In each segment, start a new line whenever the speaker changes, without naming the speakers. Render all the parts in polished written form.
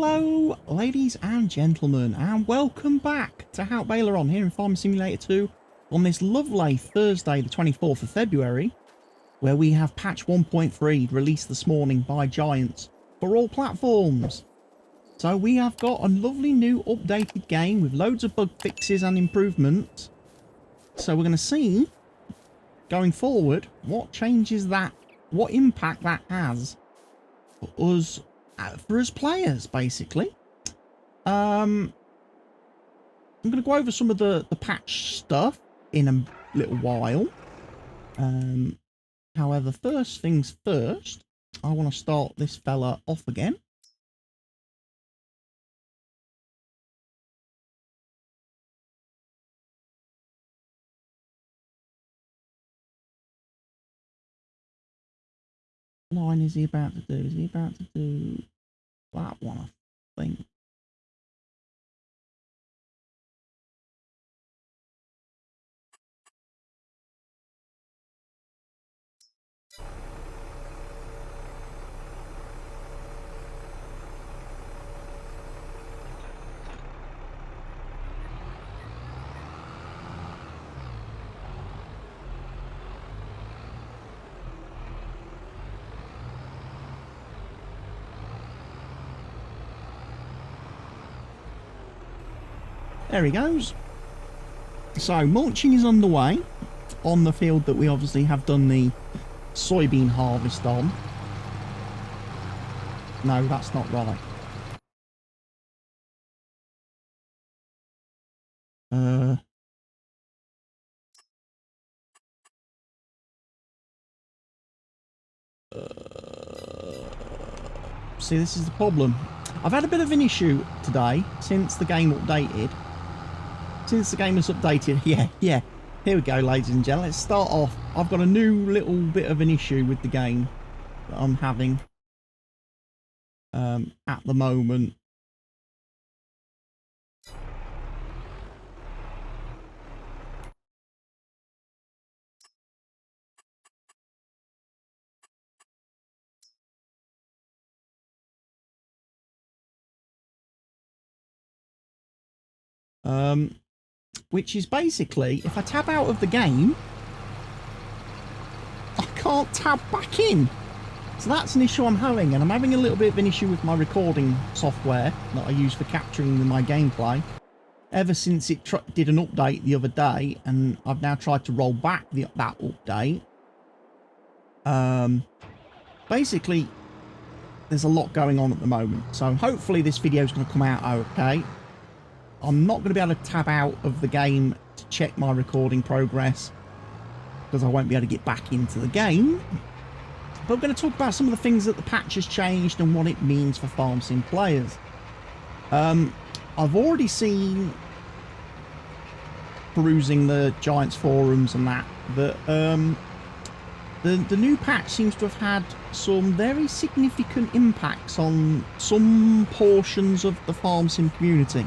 Hello ladies and gentlemen, and welcome back to Haut Beyleron here in Farming Simulator 2 on this lovely Thursday the 24th of February, where we have patch 1.3 released this morning by Giants for all platforms. So we have got a lovely new updated game with loads of bug fixes and improvements. So we're going to see going forward what changes that, what impact that has for us players, basically. I'm going to go over some of the patch stuff in a little while. However, first things first, I want to start this fella off again. Line is he about to do? Is he about to do that one, I think? There he goes. So, mulching is underway on the field that we obviously have done the soybean harvest on. No, that's not right. See, this is the problem. I've had a bit of an issue today since the game updated. Since the game was updated, yeah. Here we go, ladies and gentlemen. Let's start off. I've got a new little bit of an issue with the game that I'm having at the moment. Which is basically, if I tab out of the game, I can't tab back in. So that's an issue I'm having, and I'm having a little bit of an issue with my recording software that I use for capturing my gameplay. Ever since it did an update the other day, and I've now tried to roll back that update. Basically, there's a lot going on at the moment, so hopefully this video is going to come out okay. I'm not going to be able to tab out of the game to check my recording progress because I won't be able to get back into the game. But I'm going to talk about some of the things that the patch has changed and what it means for Farm Sim players. I've already seen, perusing the Giants forums and that the new patch seems to have had some very significant impacts on some portions of the Farm Sim community.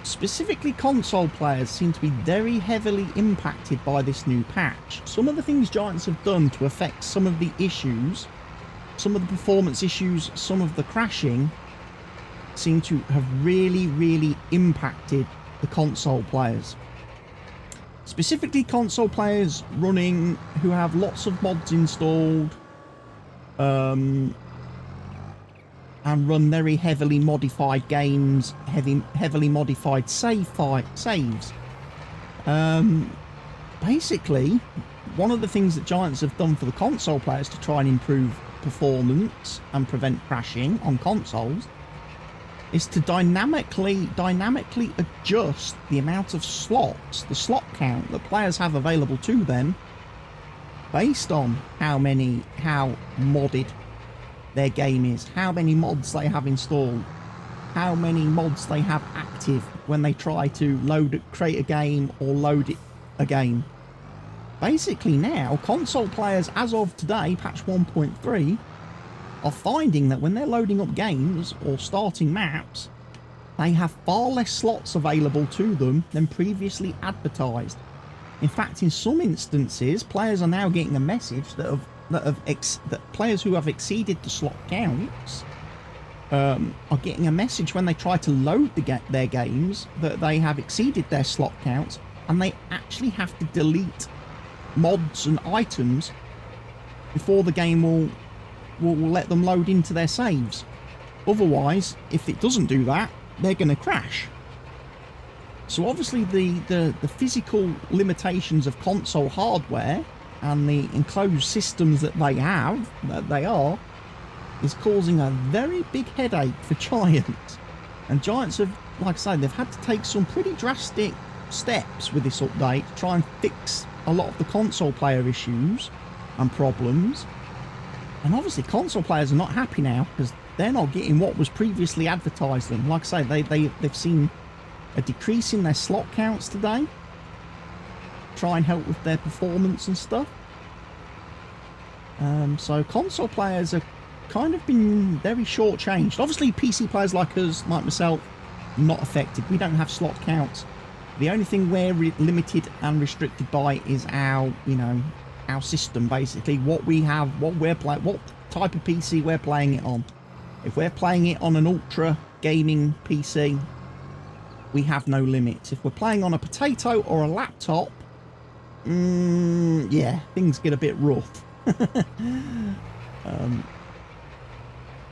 Specifically, console players seem to be very heavily impacted by this new patch. Some of the things Giants have done to affect some of the issues, some of the performance issues, some of the crashing, seem to have really impacted the console players. Specifically, console players running who have lots of mods installed, and run very heavily modified games, heavily modified saves. Basically, one of the things that Giants have done for the console players to try and improve performance and prevent crashing on consoles is to dynamically adjust the amount of slots, the slot count that players have available to them based on how modded their game is, how many mods they have installed, how many mods they have active when they try to create a game or load a game. Basically now, console players as of today, patch 1.3, are finding that when they're loading up games or starting maps, they have far less slots available to them than previously advertised. In fact, in some instances, players are now getting a message that players who have exceeded the slot counts are getting a message when they try to load their games that they have exceeded their slot counts, and they actually have to delete mods and items before the game will let them load into their saves. Otherwise, if it doesn't do that, they're going to crash. So obviously the physical limitations of console hardware and the enclosed systems that they are, is causing a very big headache for Giants. And Giants have, like I say, they've had to take some pretty drastic steps with this update to try and fix a lot of the console player issues and problems. And obviously console players are not happy now because they're not getting what was previously advertised them. Like I say, they've seen a decrease in their slot counts today. Try and help with their performance and stuff. So console players are kind of been very shortchanged. Obviously PC players like us, like myself, not affected. We don't have slot counts. The only thing we're limited and restricted by is our, you know, our system, basically. What we have, what we're playing, what type of PC we're playing it on. If we're playing it on an ultra gaming PC, we have no limits. If we're playing on a potato or a laptop, yeah, things get a bit rough.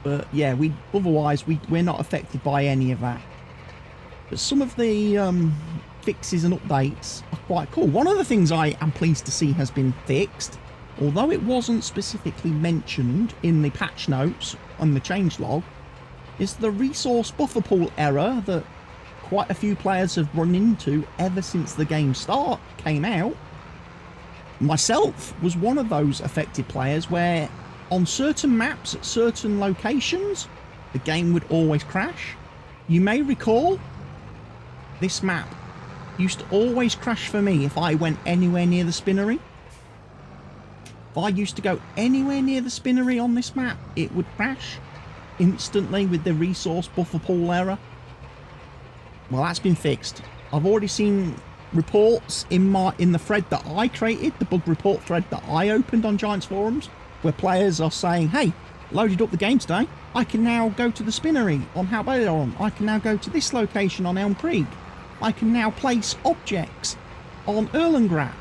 But yeah, otherwise we're not affected by any of that. But some of the fixes and updates are quite cool. One of the things I am pleased to see has been fixed, although it wasn't specifically mentioned in the patch notes on the changelog, is the resource buffer pool error that quite a few players have run into ever since the game came out. Myself was one of those affected players where on certain maps at certain locations the game would always crash. You may recall this map used to always crash for me if I went anywhere near the spinnery. If I used to go anywhere near the spinnery on this map, it would crash instantly with the resource buffer pool error. Well, that's been fixed. I've already seen reports in the thread that I created, the bug report thread that I opened on Giants forums, where players are saying, hey, loaded up the game today, I can now go to the spinnery on Haut Beyleron, I can now go to this location on Elm Creek, I can now place objects on Erlengrad.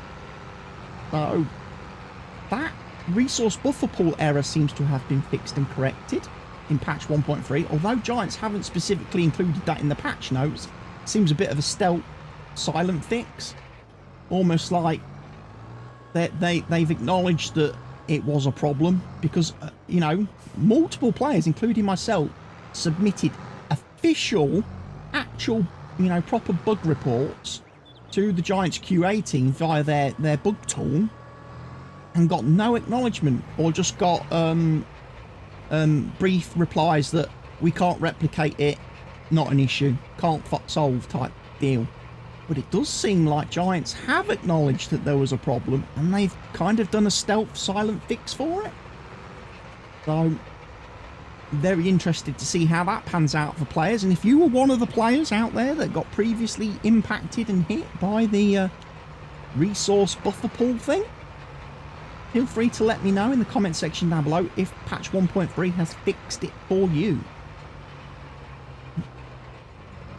So that resource buffer pool error seems to have been fixed and corrected in patch 1.3, although Giants haven't specifically included that in the patch notes. It seems a bit of a stealth silent fix, almost like they've acknowledged that it was a problem, because you know, multiple players including myself submitted actual you know, proper bug reports to the Giants QA team via their bug tool and got no acknowledgement, or just got brief replies that we can't replicate it, not an issue, can't solve type deal. But it does seem like Giants have acknowledged that there was a problem and they've kind of done a stealth silent fix for it. So very interested to see how that pans out for players. And if you were one of the players out there that got previously impacted and hit by the resource buffer pool thing, feel free to let me know in the comment section down below if patch 1.3 has fixed it for you.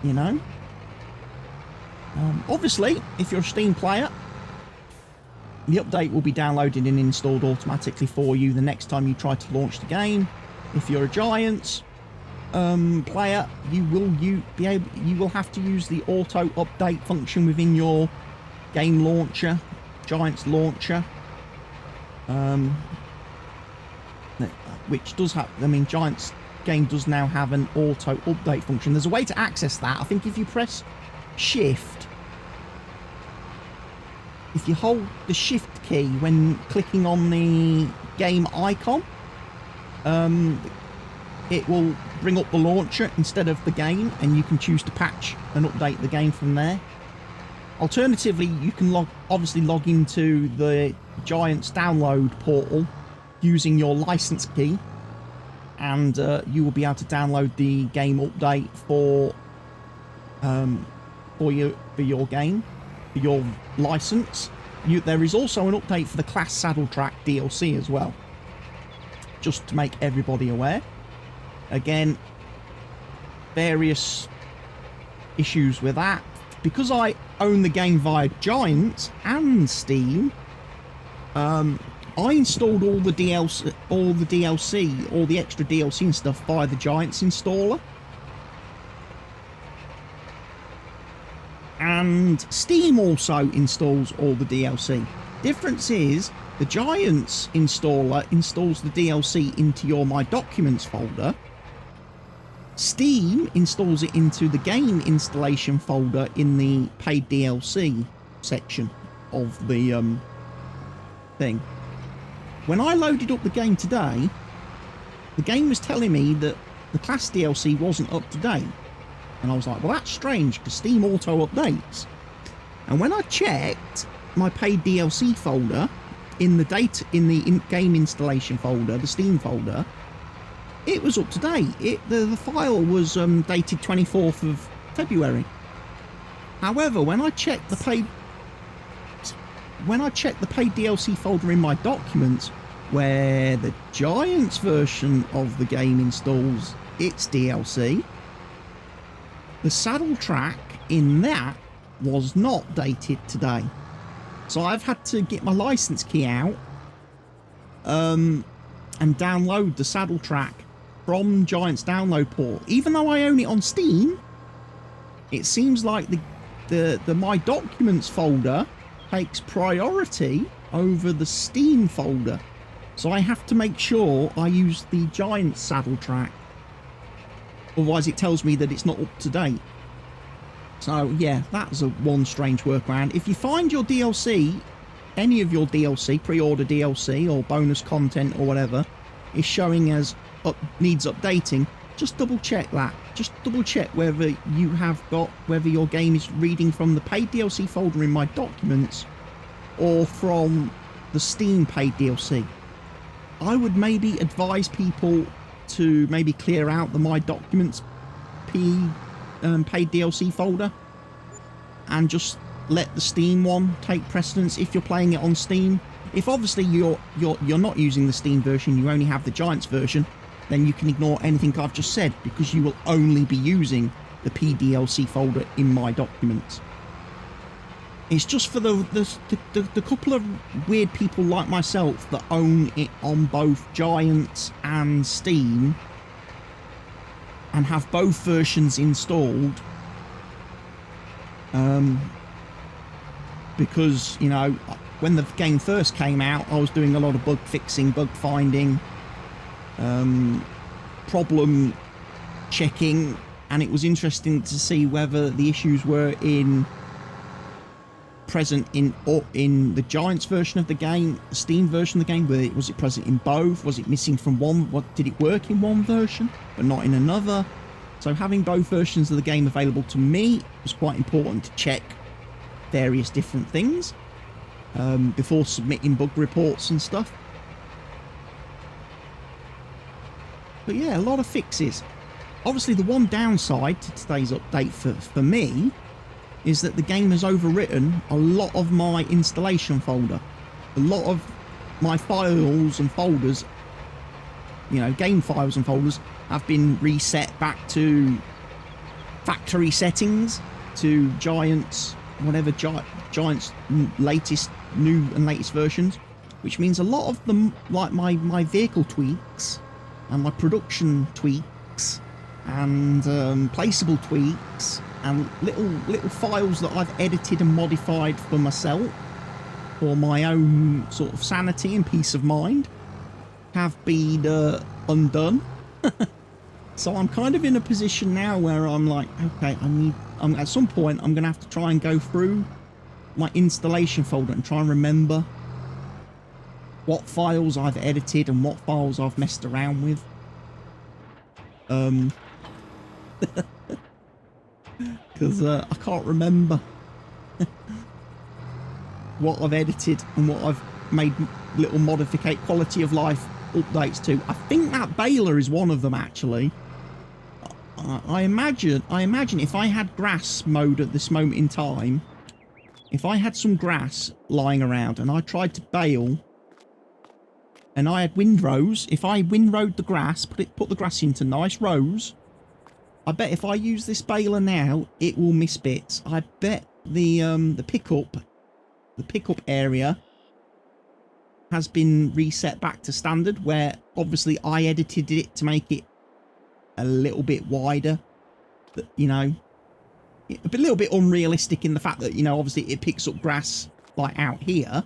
You know? Obviously, if you're a Steam player, the update will be downloaded and installed automatically for you the next time you try to launch the game. If you're a Giants player, you will have to use the auto update function within your game launcher, Giants launcher, which does have, I mean, Giants game does now have an auto update function. There's a way to access that. I think if you press Shift, if you hold the Shift key when clicking on the game icon, it will bring up the launcher instead of the game, and you can choose to patch and update the game from there. Alternatively, you can obviously log into the Giants download portal using your license key, and you will be able to download the game update for your game, for your license. There is also an update for the Class Saddle Track DLC as well, just to make everybody aware. Again, various issues with that. Because I own the game via Giants and Steam, I installed all the DLC, all the extra DLC and stuff via the Giants installer. And Steam also installs all the DLC. Difference is, the Giants installer installs the DLC into your My Documents folder. Steam installs it into the game installation folder in the paid DLC section of the thing. When I loaded up the game today, the game was telling me that the class DLC wasn't up to date. And I was like, well, that's strange, because Steam auto updates. And when I checked my paid DLC folder in the game installation folder, the Steam folder, it was up to date. The file was dated 24th of February. However, when I checked the paid DLC folder in My Documents, where the Giants version of the game installs its DLC, the saddle track in that was not dated today. So I've had to get my license key out and download the saddle track from Giants download port. Even though I own it on Steam, it seems like the My Documents folder takes priority over the Steam folder. So I have to make sure I use the Giants saddle track. Otherwise it tells me that it's not up to date. So yeah, that's one strange workaround. If you find your DLC, any of your DLC, pre-order DLC or bonus content or whatever, is showing as needs updating, just double check that. Just double check whether whether your game is reading from the paid DLC folder in My Documents or from the Steam paid DLC. I would maybe advise people to maybe clear out the My Documents paid DLC folder and just let the Steam one take precedence if you're playing it on Steam. If obviously you're not using the Steam version, you only have the Giants version, then you can ignore anything I've just said, because you will only be using the PDLC folder in My Documents. It's just for the couple of weird people like myself that own it on both Giants and Steam and have both versions installed, because, you know, when the game first came out, I was doing a lot of bug fixing, bug finding, problem checking, and it was interesting to see whether the issues were present in the Giants version of the game, the Steam version of the game. Was it present in both? Was it missing from one? Did it work in one version but not in another? So having both versions of the game available to me was quite important to check various different things before submitting bug reports and stuff. But yeah, a lot of fixes. Obviously, the one downside to today's update for me is that the game has overwritten a lot of my installation folder. A lot of my files and folders, you know, game files and folders, have been reset back to factory settings, to Giants, whatever Giants latest versions, which means a lot of them, like my vehicle tweaks and my production tweaks and placeable tweaks and little files that I've edited and modified for myself, for my own sort of sanity and peace of mind, have been undone. So I'm kind of in a position now where I'm like, okay, at some point I'm gonna have to try and go through my installation folder and try and remember what files I've edited and what files I've messed around with. Because I can't remember what I've edited and what I've made little quality of life updates to. I think that baler is one of them, actually. I imagine if I had grass mowed at this moment in time, if I had some grass lying around and I tried to bale and I had windrows, if I windrowed the grass, put the grass into nice rows, I bet if I use this baler now, it will miss bits. I bet the pickup area has been reset back to standard, where obviously I edited it to make it a little bit wider. But, you know, a little bit unrealistic in the fact that, you know, obviously it picks up grass like out here,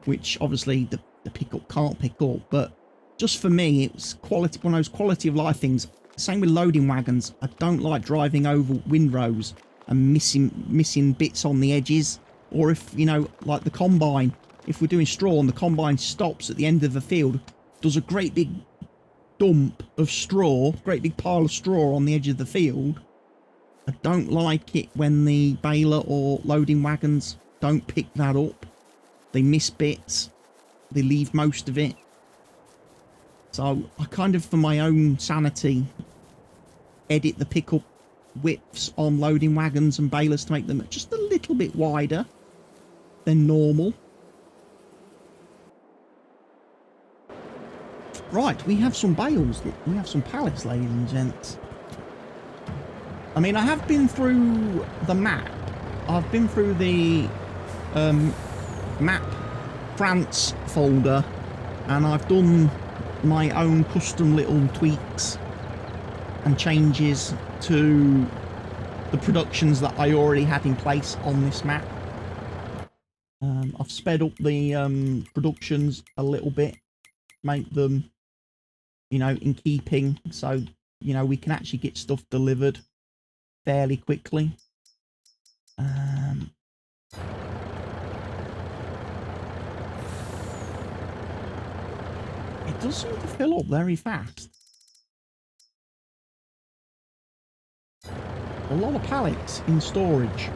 which obviously the pickup can't pick up. But just for me, it was quality, one of those quality of life things. Same with loading wagons. I don't like driving over windrows and missing bits on the edges. Or if, you know, like the combine, if we're doing straw and the combine stops at the end of the field, does a great big dump of straw, great big pile of straw on the edge of the field. I don't like it when the baler or loading wagons don't pick that up. They miss bits. They leave most of it. So I kind of, for my own sanity, edit the pickup widths on loading wagons and balers to make them just a little bit wider than normal. Right, we have some bales. We have some pallets, ladies and gents. I mean, I have been through the map. I've been through the map France folder, and I've done my own custom little tweaks and changes to the productions that I already had in place on this map. I've sped up the productions a little bit, make them, you know, in keeping, so, you know, we can actually get stuff delivered fairly quickly. It does seem to fill up very fast. A lot of pallets in storage.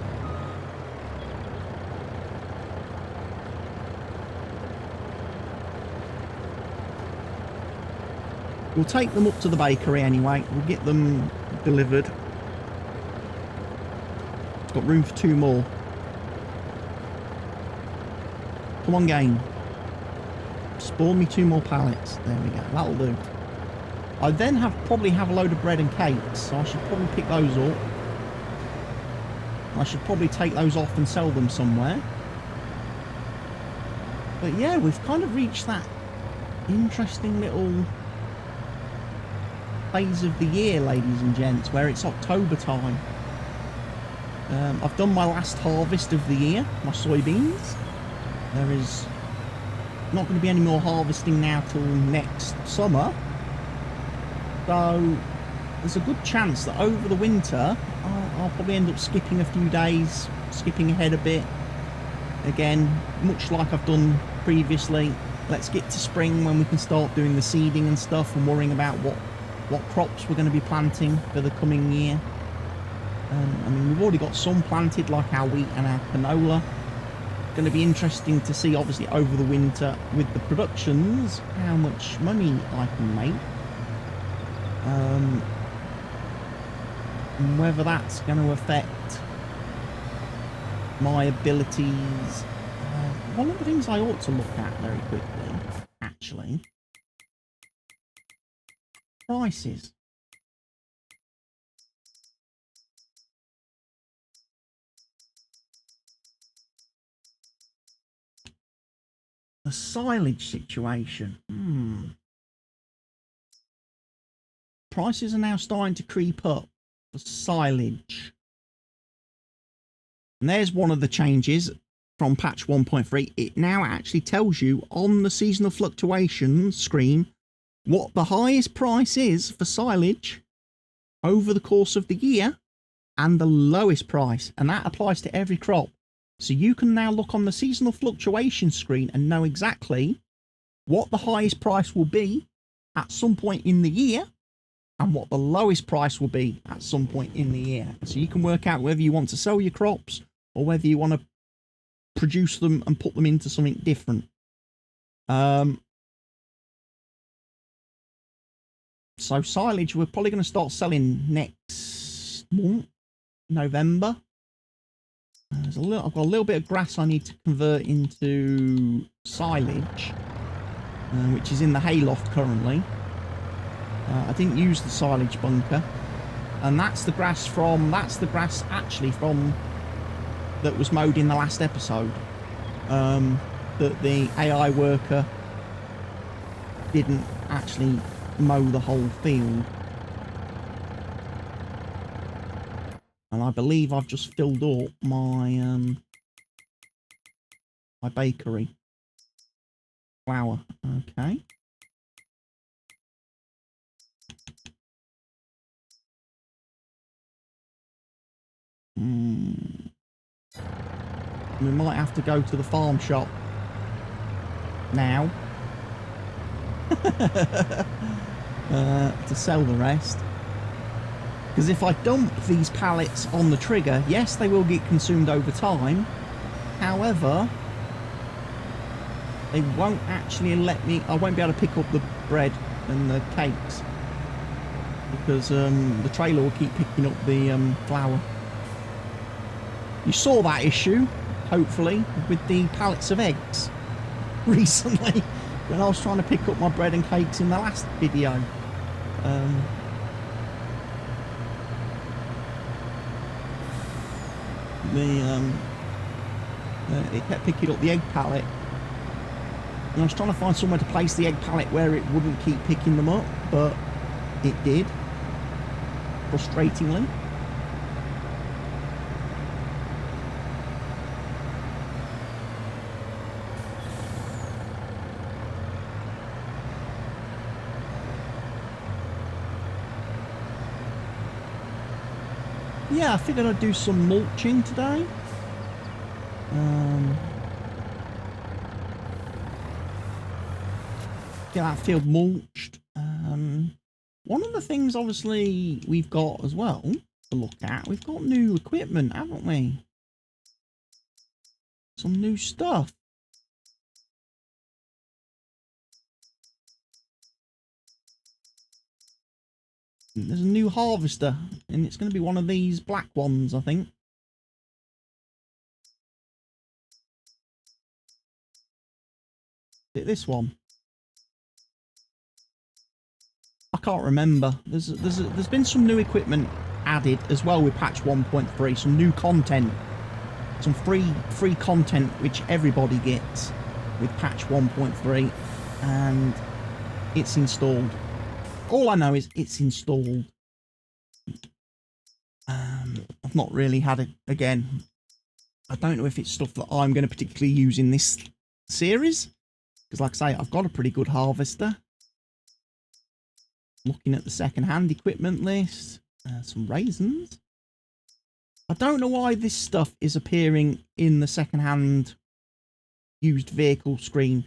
We'll take them up to the bakery anyway. We'll get them delivered. It's got room for 2 more. Come on, game. Spawn me 2 more pallets. There we go. That'll do. I then probably have a load of bread and cakes, so I should probably pick those up. I should probably take those off and sell them somewhere. But yeah, we've kind of reached that interesting little phase of the year, ladies and gents, where it's October time. I've done my last harvest of the year, my soybeans. There is not going to be any more harvesting now till next summer. So there's a good chance that over the winter I'll probably end up skipping a few days, skipping ahead a bit. Again, much like I've done previously, let's get to spring when we can start doing the seeding and stuff and worrying about what crops we're going to be planting for the coming year. I mean, we've already got some planted, like our wheat and our canola. It's going to be interesting to see, obviously, over the winter with the productions, how much money I can make. And whether that's going to affect my abilities. One of the things I ought to look at very quickly, actually, prices. The silage situation. Prices are now starting to creep up for silage. And there's one of the changes from patch 1.3. It now actually tells you on the seasonal fluctuations screen what the highest price is for silage over the course of the year and the lowest price. And that applies to every crop. So you can now look on the seasonal fluctuation screen and know exactly what the highest price will be at some point in the year and what the lowest price will be at some point in the year. So you can work out whether you want to sell your crops or whether you want to produce them and put them into something different. So silage, we're probably going to start selling next month, November. I've got a little bit of grass I need to convert into silage, which is in the hayloft currently. I didn't use the silage bunker. And that's the grass actually from that was mowed in the last episode. That the AI worker didn't actually mow the whole field. And I believe I've just filled up my my bakery flour. Okay. We might have to go to the farm shop now to sell the rest. Because if I dump these pallets on the trigger, yes, they will get consumed over time. However, they won't actually let me... I won't be able to pick up the bread and the cakes. Because the trailer will keep picking up the flour. You saw that issue, hopefully, with the pallets of eggs recently. When I was trying to pick up my bread and cakes in the last video. It kept picking up the egg pallet, and I was trying to find somewhere to place the egg pallet where it wouldn't keep picking them up, but it did, frustratingly. Yeah, I figured I'd do some mulching today. Get that field mulched. One of the things, obviously, we've got as well to look at, we've got new equipment, haven't we? Some new stuff. There's a new harvester, and it's going to be one of these black ones, I think. Is it this one? I can't remember. There's been some new equipment added as well with patch 1.3. Some new content, some free content which everybody gets with patch 1.3, and it's installed. All I know is it's installed. I've not really had it again. I don't know if it's stuff that I'm going to particularly use in this series, because like I say, I've got a pretty good harvester. Looking at the second-hand equipment list, some raisins. I don't know why this stuff is appearing in the second-hand used vehicle screen.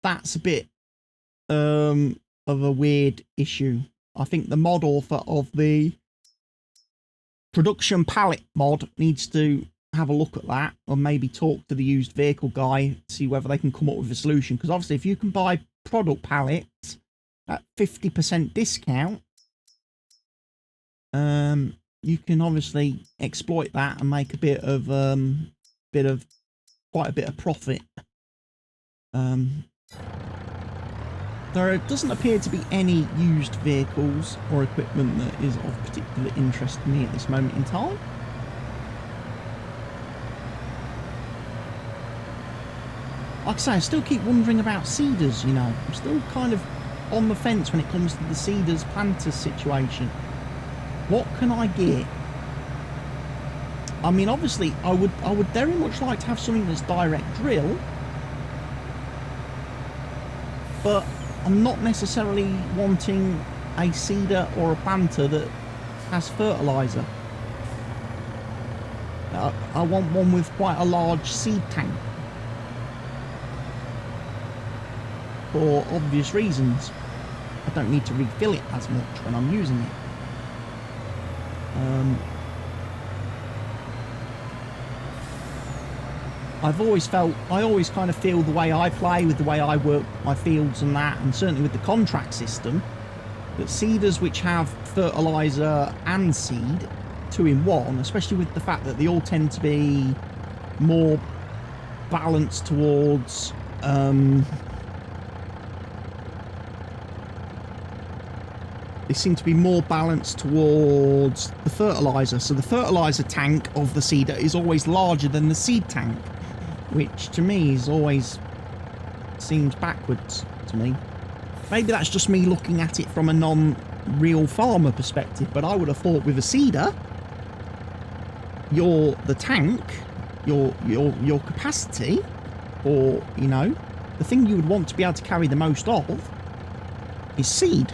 That's a bit of a weird issue. I think the mod author of the production pallet mod needs to have a look at that, or maybe talk to the used vehicle guy, see whether they can come up with a solution. Because obviously if you can buy product pallets at 50% discount, you can obviously exploit that and make a bit of quite a bit of profit. There doesn't appear to be any used vehicles or equipment that is of particular interest to me at this moment in time. Like I say, I still keep wondering about seeders, you know. I'm still kind of on the fence when it comes to the seeders planters situation. What can I get? I mean, obviously, I would very much like to have something that's direct drill, but I'm not necessarily wanting a seeder or a planter that has fertilizer. I want one with quite a large seed tank, for obvious reasons. I don't need to refill it as much when I'm using it. I always kind of feel the way I play, with the way I work my fields and that, and certainly with the contract system, that seeders which have fertilizer and seed 2 in 1, especially with the fact that they all tend to be more balanced towards they seem to be more balanced towards the fertilizer. So the fertilizer tank of the seeder is always larger than the seed tank, which to me is always seems backwards to me. Maybe that's just me looking at it from a non-real farmer perspective, but I would have thought with a seeder, the tank, your capacity, or, you know, the thing you would want to be able to carry the most of is seed.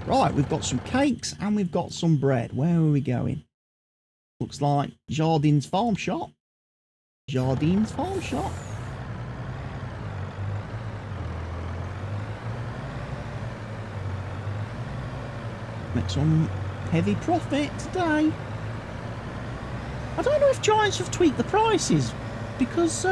Right, we've got some cakes and we've got some bread. Where are we going? Looks like Jardin's Farm Shop. Jardin's Farm Shop. Make some heavy profit today. I don't know if Giants have tweaked the prices, because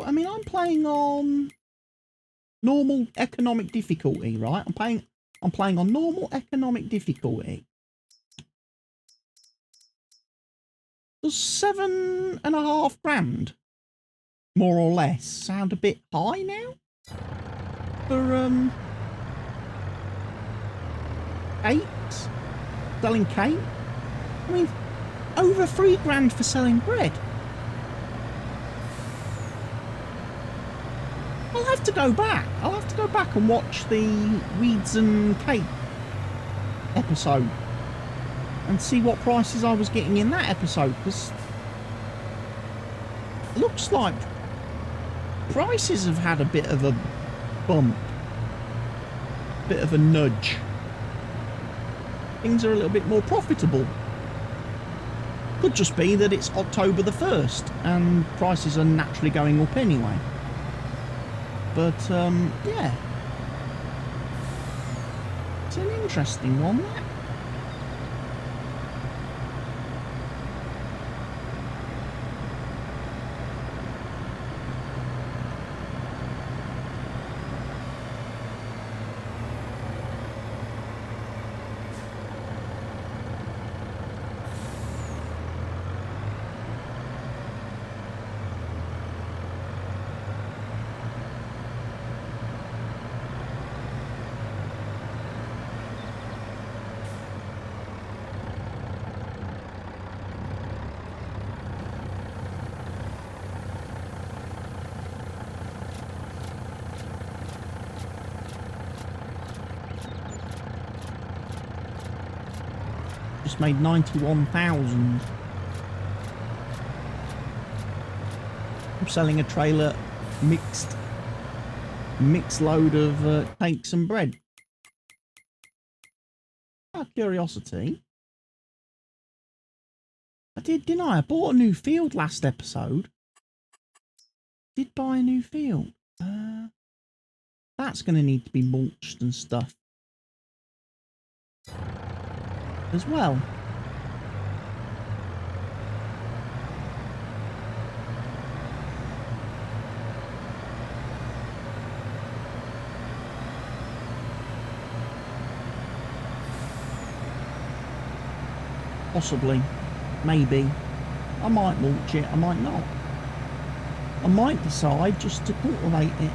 I mean, I'm playing on normal economic difficulty, right? I'm playing on normal economic difficulty. Does $7.5 grand, more or less, sound a bit high now for cakes? Selling cake? I mean, over $3 grand for selling bread. I'll have to go back. I'll have to go back and watch the Weeds and Cake episode and see what prices I was getting in that episode, because it looks like prices have had a bit of a bump, bit of a nudge. Things are a little bit more profitable. Could just be that it's October the 1st and prices are naturally going up anyway. But, yeah. It's an interesting one, that. Just made 91,000. I'm selling a trailer mixed load of cakes and bread. Out of curiosity, I did, didn't I? I bought a new field last episode. Did buy a new field. That's going to need to be mulched and stuff as well. Possibly, maybe. I might mulch it, I might not. I might decide just to cultivate it.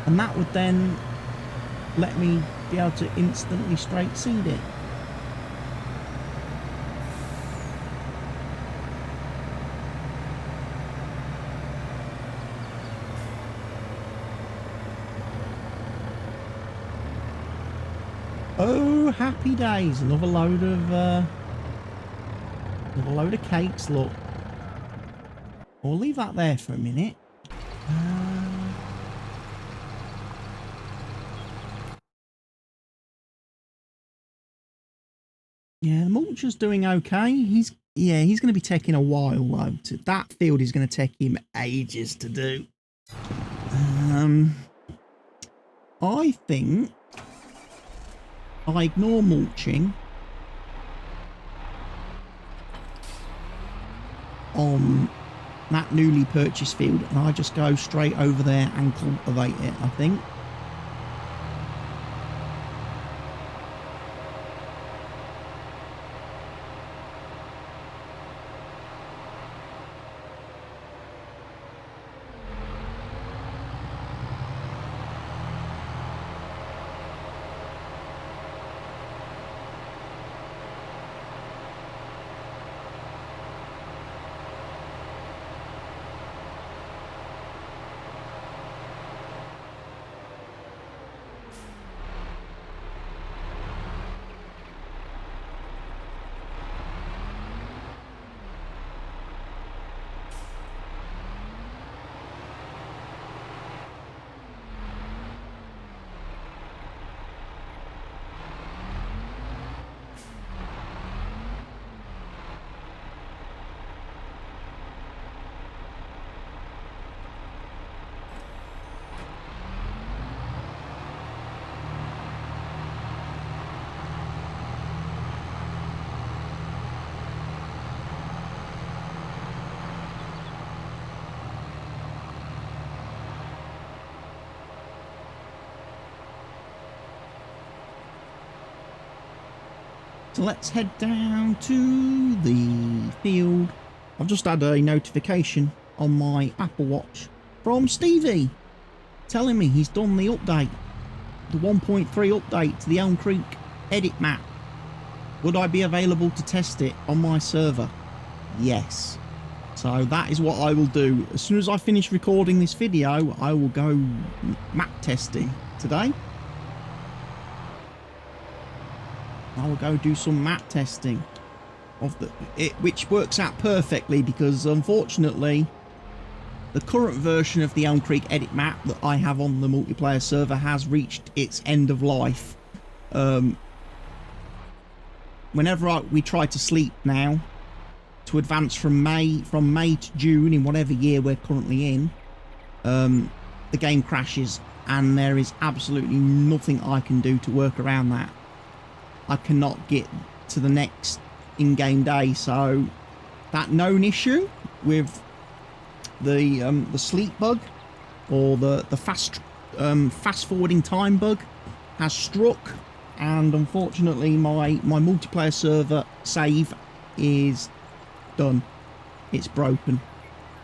And that would then let me be able to instantly straight seed it. Oh, happy days! Another load of cakes. Look, we'll leave that there for a minute. Yeah, the mulcher's doing okay. He's going to be taking a while though. That field is going to take him ages to do. I think I ignore mulching on that newly purchased field, and I just go straight over there and cultivate it, I think. So let's head down to the field. I've just had a notification on my Apple Watch from Stevie telling me he's done the update, the 1.3 update to the Elm Creek edit map. Would I be available to test it on my server? Yes. So that is what I will do. As soon as I finish recording this video, I will go map testing today. I will go do some map testing of which works out perfectly, because unfortunately the current version of the Elm Creek edit map that I have on the multiplayer server has reached its end of life. Whenever we try to sleep now to advance from May to June in whatever year we're currently in, the game crashes, and there is absolutely nothing I can do to work around that. I cannot get to the next in-game day, so that known issue with the sleep bug, or the fast forwarding time bug, has struck, and unfortunately my multiplayer server save is done. It's broken.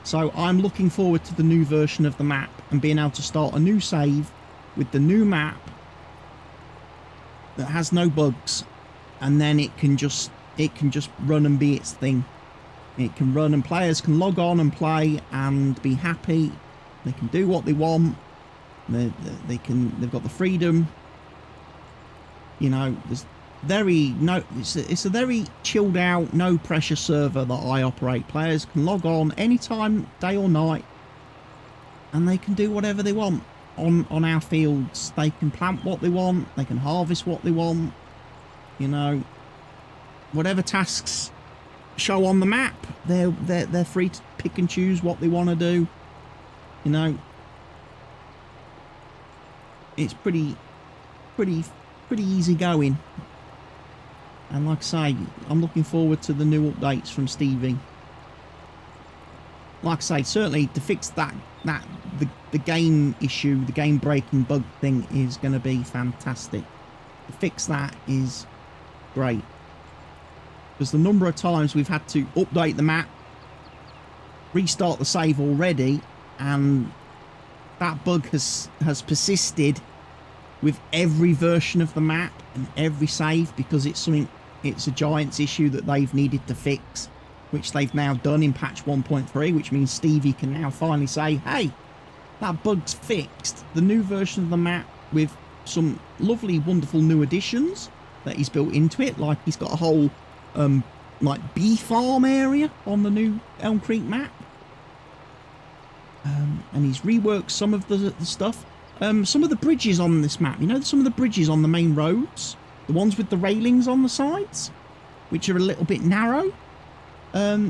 So I'm looking forward to the new version of the map and being able to start a new save with the new map that has no bugs, and then it can just run and be its thing. It can run and players can log on and play and be happy. They can do what they want. They've got the freedom. You know, it's a very chilled out, no pressure server that I operate. Players can log on anytime, day or night, and they can do whatever they want on our fields. They can plant what they want, they can harvest what they want, you know, whatever tasks show on the map, they're free to pick and choose what they want to do. You know, it's pretty easy going. And like I say, I'm looking forward to the new updates from Stevie. Like I say, certainly to fix the game issue, the game breaking bug thing is going to be fantastic. To fix that is great, because the number of times we've had to update the map, restart the save already, and that bug has persisted with every version of the map and every save, because it's a Giants issue that they've needed to fix, which they've now done in patch 1.3, which means Stevie can now finally say, hey, that bug's fixed. The new version of the map with some lovely, wonderful new additions that he's built into it, like he's got a whole like bee farm area on the new Elm Creek map, and he's reworked some of the stuff. Some of the bridges on this map, you know, some of the bridges on the main roads, the ones with the railings on the sides, which are a little bit narrow,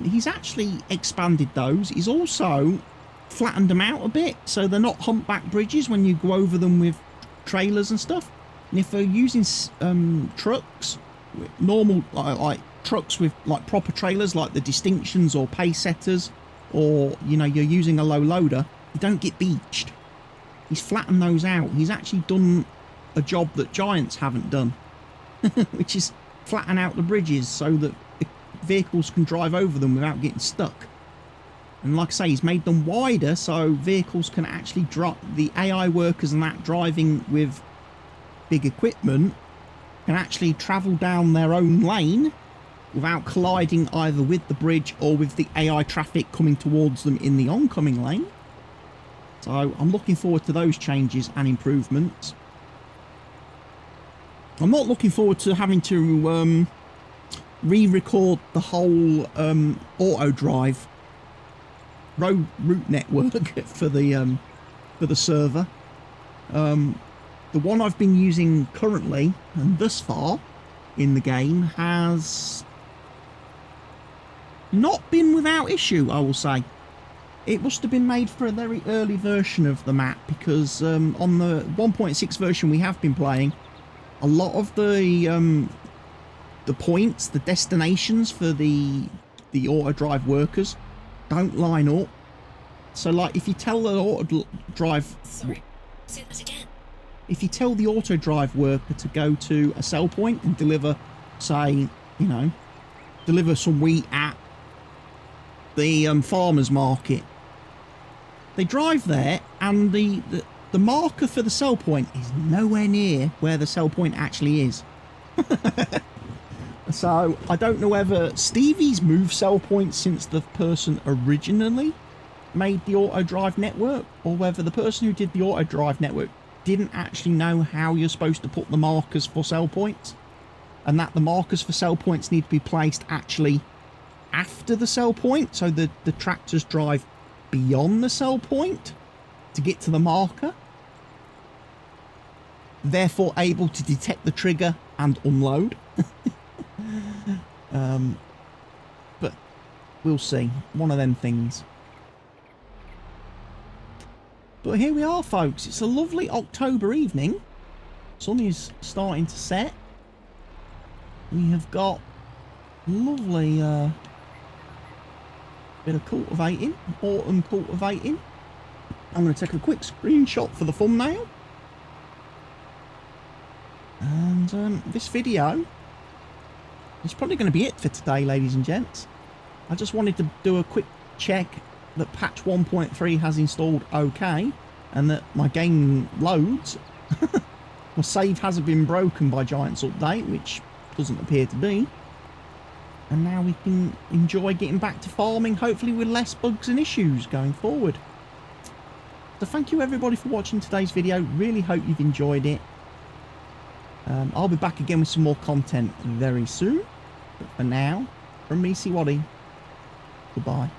he's actually expanded those. He's also flattened them out a bit, so they're not humpback bridges when you go over them with trailers and stuff. And if they're using trucks, normal like trucks with like proper trailers, like the Distinctions or Pace Setters, or you know you're using a low loader, you don't get beached. He's flattened those out. He's actually done a job that Giants haven't done, which is flatten out the bridges so that vehicles can drive over them without getting stuck. And like I say, he's made them wider so vehicles can actually drop. The AI workers and that driving with big equipment can actually travel down their own lane without colliding either with the bridge or with the AI traffic coming towards them in the oncoming lane. So I'm looking forward to those changes and improvements. I'm not looking forward to having to re-record the whole auto drive route network for the server. The one I've been using currently and thus far in the game has not been without issue, I will say. It must have been made for a very early version of the map, because on the 1.6 version we have been playing, a lot of the points, the destinations for the auto drive workers don't line up. So like if you tell the auto drive,
Sorry, say that again.
If you tell the auto drive worker to go to a sell point and deliver, say, you know, deliver some wheat at the farmer's market, they drive there and the marker for the sell point is nowhere near where the sell point actually is. So I don't know whether Stevie's moved sell points since the person originally made the auto drive network, or whether the person who did the auto drive network didn't actually know how you're supposed to put the markers for sell points, and that the markers for sell points need to be placed actually after the sell point, so the tractors drive beyond the sell point to get to the marker, therefore able to detect the trigger and unload. But we'll see. One of them things. But here we are, folks. It's a lovely October evening. Sun is starting to set. We have got lovely bit of cultivating, autumn cultivating. I'm going to take a quick screenshot for the thumbnail. And this video is probably going to be it for today, ladies and gents. I just wanted to do a quick check that patch 1.3 has installed okay, and that my game loads. My save hasn't been broken by Giants Update, which doesn't appear to be. And now we can enjoy getting back to farming, hopefully with less bugs and issues going forward. So thank you everybody for watching today's video. Really hope you've enjoyed it. I'll be back again with some more content very soon. But for now, from me, CWATTY, goodbye.